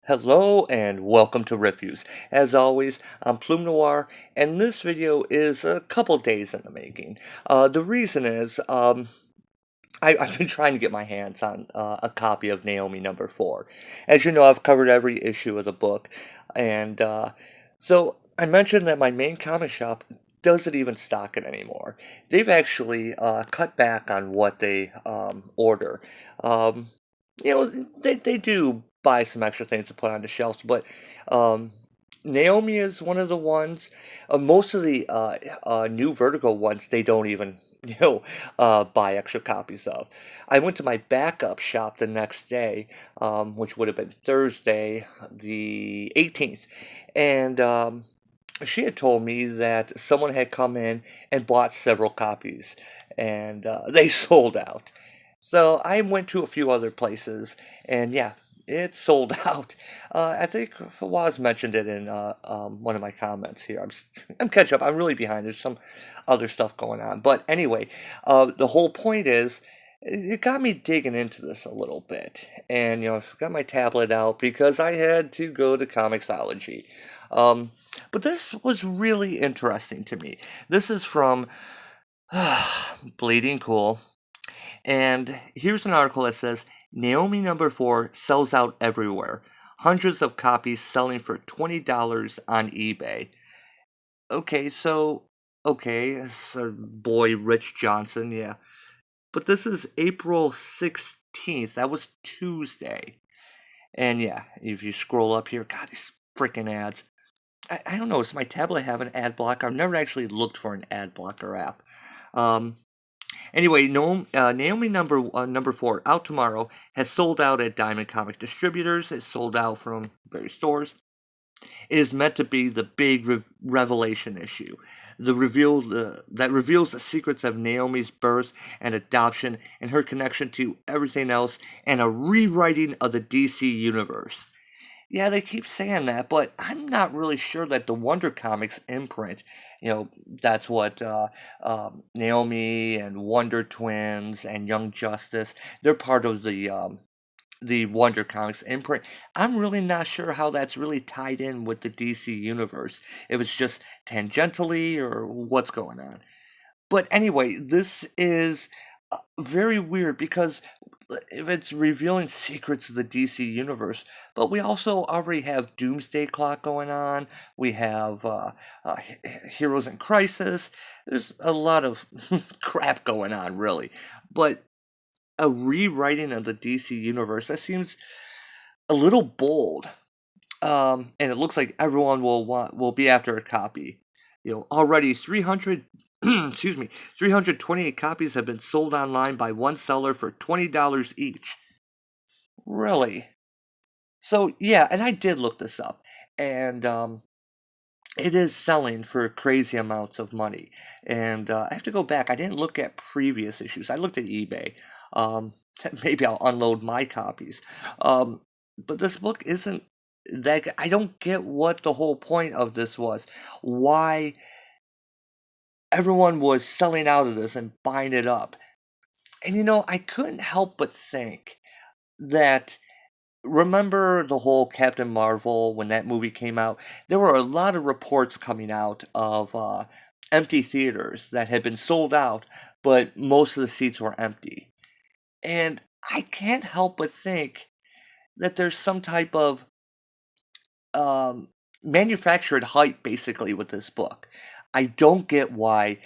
Hello and welcome to Reviews. As always, I'm Plume Noir, and this video is a couple days in the making. The reason is, I've been trying to get my hands on a copy of Naomi number 4. As you know, I've covered every issue of the book, and so I mentioned that my main comic shop doesn't even stock it anymore. They've actually cut back on what they order. Um, they do buy some extra things to put on the shelves, but um, Naomi is one of the ones. Most of the new Vertigo ones, they don't even buy extra copies of. I went to my backup shop the next day, which would have been Thursday, the 18th, and she had told me that someone had come in and bought several copies, and they sold out. So I went to a few other places, and yeah, it sold out. I think Fawaz mentioned it in one of my comments here. I'm catching up. I'm really behind. There's some other stuff going on, but anyway, the whole point is, it got me digging into this a little bit, and got my tablet out because I had to go to Comixology. Um, but this was really interesting to me. This is from Bleeding Cool. And here's an article that says Naomi number 4 sells out everywhere. Hundreds of copies selling for $20 on eBay. Okay, it's our boy Rich Johnson, yeah. But this is April 16th. That was Tuesday. And yeah, if you scroll up here, God, these freaking ads. I don't know, does my tablet have an ad blocker? I've never actually looked for an ad blocker app. Um, Anyway, Naomi number 4 out tomorrow has sold out at Diamond Comic Distributors. It's sold out from various stores. It is meant to be the big revelation issue, that reveals the secrets of Naomi's birth and adoption and her connection to everything else, and a rewriting of the DC universe. Yeah, they keep saying that, but I'm not really sure that the Wonder Comics imprint, that's what Naomi and Wonder Twins and Young Justice, they're part of the Wonder Comics imprint. I'm really not sure how that's really tied in with the DC universe. If it's just tangentially or what's going on. But anyway, this is very weird because if it's revealing secrets of the DC universe, but we also already have Doomsday Clock going on. We have Heroes in Crisis. There's a lot of crap going on, really. But a rewriting of the DC universe, that seems a little bold. And it looks like everyone will be after a copy. Already 300 excuse me, 328 copies have been sold online by one seller for $20 each. Really? So yeah, and I did look this up, and it is selling for crazy amounts of money. And I have to go back. I didn't look at previous issues. I looked at eBay. Um, Maybe I'll unload my copies. Um, but this book isn't that. I don't get what the whole point of this was. Why everyone was selling out of this and buying it up. And I couldn't help but think that, remember the whole Captain Marvel when that movie came out? There were a lot of reports coming out of empty theaters that had been sold out, but most of the seats were empty. And I can't help but think that there's some type of um, manufactured hype basically with this book. I don't get why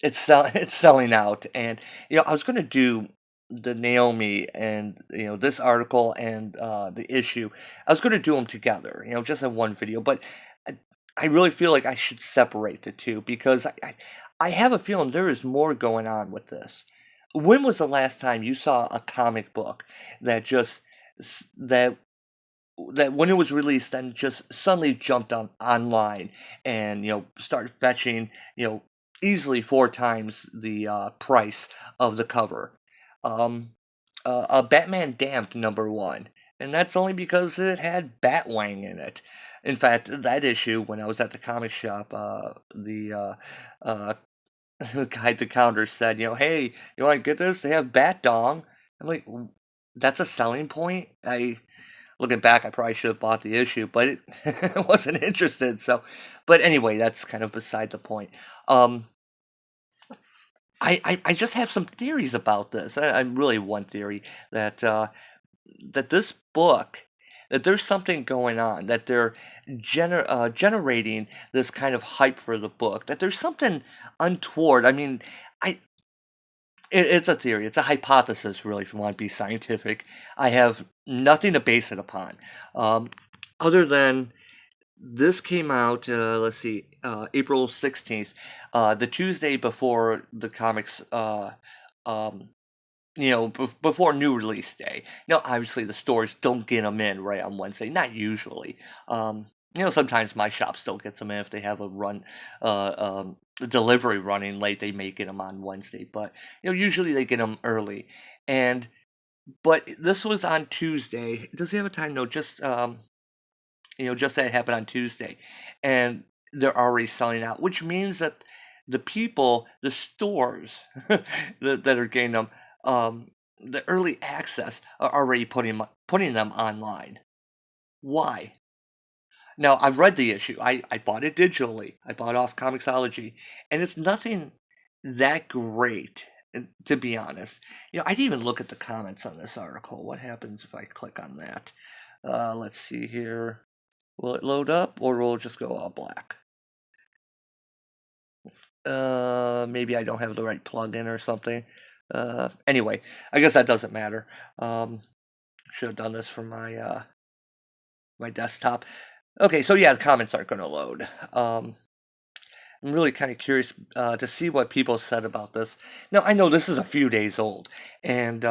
it's selling out. And I was gonna do the Naomi and this article and the issue. I was gonna do them together, just in one video. But I, I really feel like I should separate the two because I have a feeling there is more going on with this. When was the last time you saw a comic book that just that when it was released then just suddenly jumped on online and started fetching easily 4 times the price of the cover? Batman Damned number 1, and that's only because it had Batwang in it. In fact, that issue, when I was at the comic shop, the uh, the guy at the counter said, "Hey, you want to get this? They have Bat Dong." I'm like, That's a selling point." I Looking back, I probably should have bought the issue, but I wasn't interested. So, but anyway, that's kind of beside the point. Um, I just have some theories about this. I really one theory that that this book, that there's something going on, that they're generating this kind of hype for the book, that there's something untoward. I mean, I it's a theory, it's a hypothesis, really, if you want to be scientific. I have nothing to base it upon, um, other than this came out. Let's see, April 16th, the Tuesday before the comics. Um, before new release day. Obviously the stores don't get them in right on Wednesday, not usually. Sometimes my shop still gets them in if they have a run, delivery running late. They may get them on Wednesday, but usually they get them early. And but this was on Tuesday. Does he have a time? No, just that it happened on Tuesday, and they're already selling out, which means that the people, the stores that are getting them, the early access are already putting them online. Why? Now I've read the issue. I bought it digitally. I bought it off Comixology, and it's nothing that great. To be honest, I didn't even look at the comments on this article. What happens if I click on that? Let's see here. Will it load up or will it just go all black? Maybe I don't have the right plugin or something. Anyway, I guess that doesn't matter. Should have done this from my desktop. Okay, so yeah, the comments aren't going to load. I'm really kind of curious to see what people said about this. Now, I know this is a few days old, and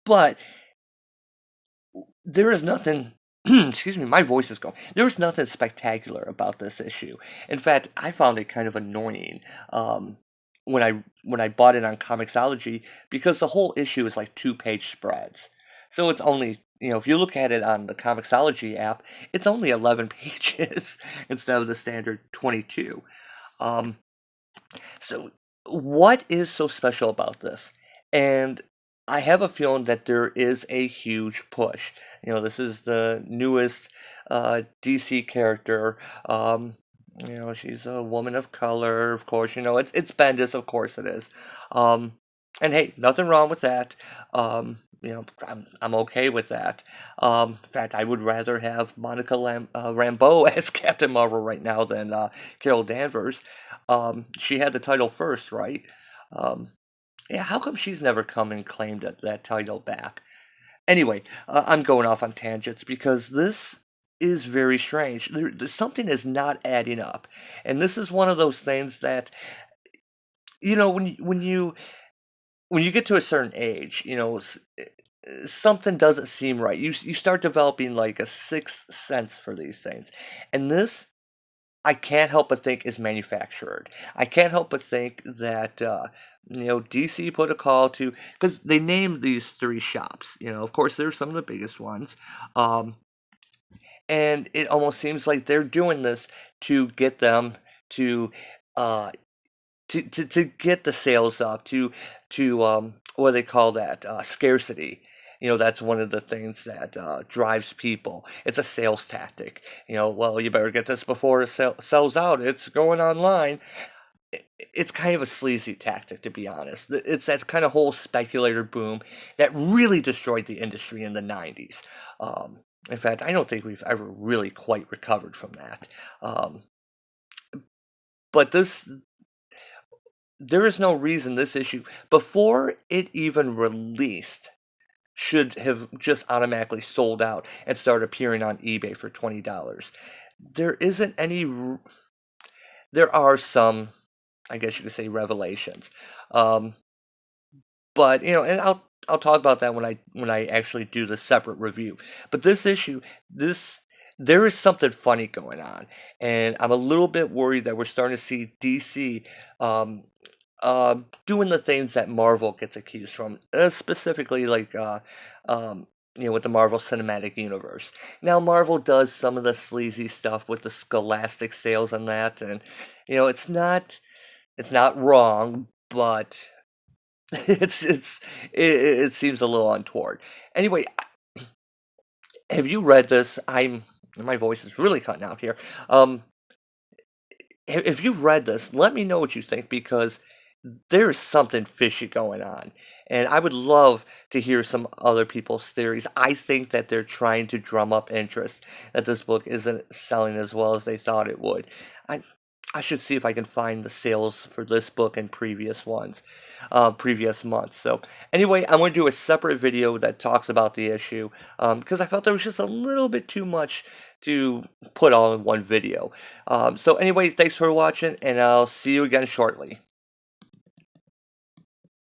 but there is nothing. Excuse me, my voice is going. There was nothing spectacular about this issue. In fact, I found it kind of annoying when I bought it on Comixology, because the whole issue is like two-page spreads. So it's only, if you look at it on the Comixology app, it's only 11 pages instead of the standard 22. Um, so, what is so special about this? And I have a feeling that there is a huge push. This is the newest DC character. She's a woman of color, of course. It's Bendis, of course it is. And hey, nothing wrong with that. I'm okay with that. In fact, I would rather have Monica Rambeau as Captain Marvel right now than Carol Danvers. She had the title first, right? Um, yeah, how come she's never come and claimed that title back? Anyway, I'm going off on tangents because this is very strange. Something is not adding up, and this is one of those things that when you get to a certain age, something doesn't seem right. You start developing like a sixth sense for these things, and this I can't help but think is manufactured. I can't help but think that DC put a call to, because they named these three shops. Of course, they're some of the biggest ones, um, and it almost seems like they're doing this to get them to uh, to get the sales up, to what do they call that, scarcity. That's one of the things that drives people. It's a sales tactic. Well, you better get this before it sells out. It's going online. It's kind of a sleazy tactic, to be honest. It's that kind of whole speculator boom that really destroyed the industry in the 90s. In fact, I don't think we've ever really quite recovered from that. But there is no reason this issue, before it even released, should have just automatically sold out and start appearing on eBay for $20. There isn't any. There are some, I guess you could say, revelations, um, but and I'll talk about that when I actually do the separate review. But this issue, this there is something funny going on, and I'm a little bit worried that we're starting to see DC. Um, doing the things that Marvel gets accused from, specifically like with the Marvel Cinematic Universe. Now, Marvel does some of the sleazy stuff with the Scholastic sales and that, and it's not wrong, but it seems a little untoward. Anyway, have you read this? My voice is really cutting out here. Um, if you've read this, let me know what you think because there's something fishy going on. And I would love to hear some other people's theories. I think that they're trying to drum up interest, that this book isn't selling as well as they thought it would. I I should see if I can find the sales for this book and previous ones, previous months. So anyway, I'm going to do a separate video that talks about the issue because I felt there was just a little bit too much to put all in one video. So anyway, thanks for watching, and I'll see you again shortly.